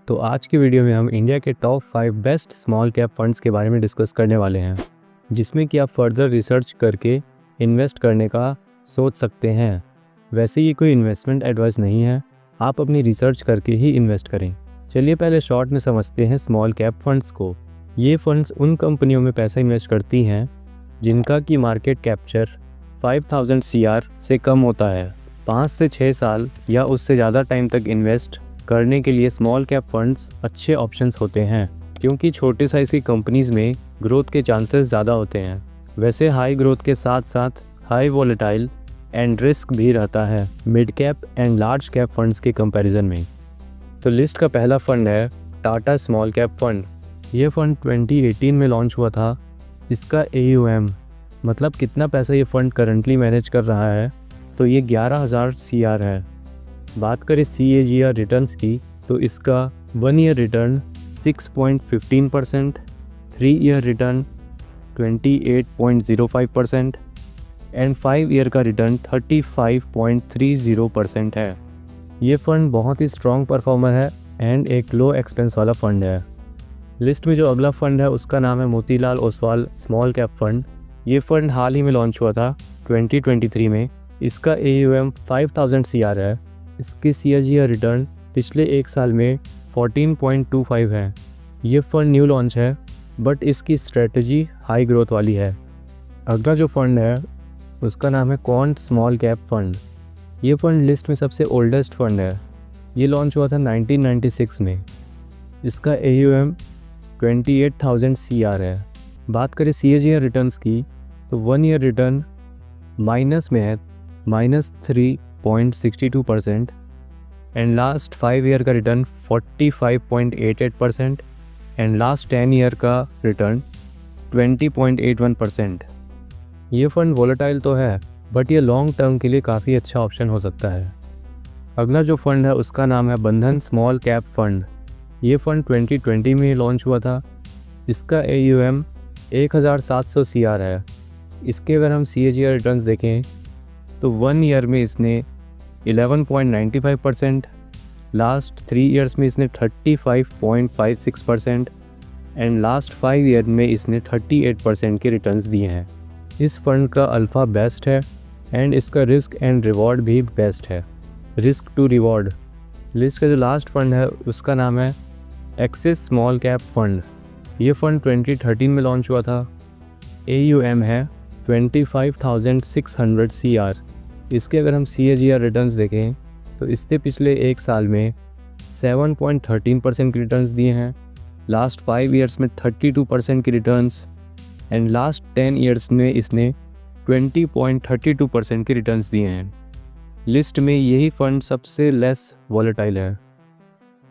तो आज की वीडियो में हम इंडिया के top 5 best small cap funds के बारे में डिस्कस करने वाले हैं, जिसमें कि आप फर्दर रिसर्च करके इन्वेस्ट करने का सोच सकते हैं। वैसे ये कोई इन्वेस्टमेंट एडवाइस नहीं है, आप अपनी रिसर्च करके ही इन्वेस्ट करें। चलिए पहले शॉर्ट में समझते हैं स्मॉल कैप फंड्स को। ये फंड्स उन कंपनियों में पैसा इन्वेस्ट करती हैं जिनका की मार्केट कैप्चर 5000 CR से कम होता है। 5 से 6 साल या उससे ज़्यादा टाइम तक इन्वेस्ट करने के लिए स्मॉल कैप फंड्स अच्छे ऑप्शंस होते हैं, क्योंकि छोटे साइज़ की कंपनीज़ में ग्रोथ के चांसेस ज़्यादा होते हैं। वैसे हाई ग्रोथ के साथ साथ हाई वॉलेटाइल एंड रिस्क भी रहता है mid cap and large cap funds के कंपैरिजन में। तो लिस्ट का पहला फंड है टाटा स्मॉल कैप फंड। ये फंड 2018 में लॉन्च हुआ था। इसका AUM मतलब कितना पैसा ये फंड करंटली मैनेज कर रहा है, तो ये 11000 CR है। बात करें CAGR रिटर्न्स की, तो इसका 1 year return 6.15%, 3 year return 28.05% and 5 year का रिटर्न 35.30% है। ये फंड बहुत ही स्ट्रॉन्ग परफॉर्मर है एंड एक लो एक्सपेंस वाला फंड है। लिस्ट में जो अगला फंड है उसका नाम है Motilal Oswal small cap fund. ये फंड हाल ही में लॉन्च हुआ था 2023 में। इसका AUM 5000 CR है। इसकी CAGR रिटर्न पिछले एक साल में 14.25 है। ये फंड न्यू लॉन्च है बट इसकी स्ट्रेटजी हाई ग्रोथ वाली है। अगला जो फंड है उसका नाम है क्वांट स्मॉल कैप फंड। ये फंड लिस्ट में सबसे ओल्डेस्ट फंड है। ये लॉन्च हुआ था 1996 में। इसका AUM 28000 CR है। बात करें CAGR रिटर्न्स की, तो 1 ईयर रिटर्न माइनस में है -3.62% एंड लास्ट 5 ईयर का रिटर्न 45.88% एंड लास्ट 10 ईयर का रिटर्न 20.81%। ये फंड वोलेटाइल तो है बट ये लॉन्ग टर्म के लिए काफ़ी अच्छा ऑप्शन हो सकता है। अगला जो फंड है उसका नाम है बंधन स्मॉल कैप फंड। ये फंड 2020 में लॉन्च हुआ था। इसका AUM 1700 CR है। इसके अगर हम CAGR रिटर्न्स देखें तो 1 ईयर में इसने 11.95%, लास्ट 3 ईयर्स में इसने 35.56% एंड लास्ट 5 ईयर में इसने 38% के रिटर्न्स दिए हैं। इस फंड का अल्फ़ा बेस्ट है एंड इसका रिस्क एंड रिवॉर्ड भी बेस्ट है। Risk to reward. लिस्ट का जो लास्ट फंड है उसका नाम है एक्सिस स्मॉल कैप फंड। ये फंड 2013 में लॉन्च हुआ था। AUM है 25600 CR। इसके अगर हम CAGR रिटर्न्स देखें तो इससे पिछले एक साल में 7.13% के रिटर्न्स दिए हैं, लास्ट 5 ईयर्स में 32% की रिटर्न्स एंड लास्ट 10 ईयर्स में इसने 20.32% के रिटर्न्स दिए हैं। लिस्ट में यही फंड सबसे लेस वॉलेटाइल है।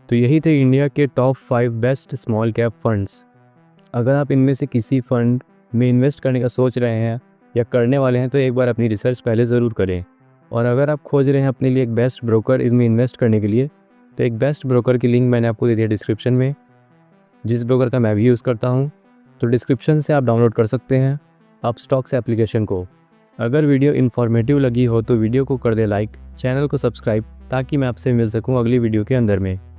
तो यही थे इंडिया के top 5 best small cap funds. अगर आप इनमें से किसी फंड में इन्वेस्ट करने का सोच रहे हैं या करने वाले हैं तो एक बार अपनी रिसर्च पहले ज़रूर करें। और अगर आप खोज रहे हैं अपने लिए एक बेस्ट ब्रोकर इनमें इन्वेस्ट करने के लिए, तो एक बेस्ट ब्रोकर की लिंक मैंने आपको दे दिया डिस्क्रिप्शन में, जिस ब्रोकर का मैं भी यूज़ करता हूँ। तो डिस्क्रिप्शन से आप डाउनलोड कर सकते हैं अपस्टॉक्स एप्लीकेशन को। अगर वीडियो इन्फॉर्मेटिव लगी हो तो वीडियो को कर दे लाइक, चैनल को सब्सक्राइब, ताकि मैं आपसे मिल सकूँ अगली वीडियो के अंदर में।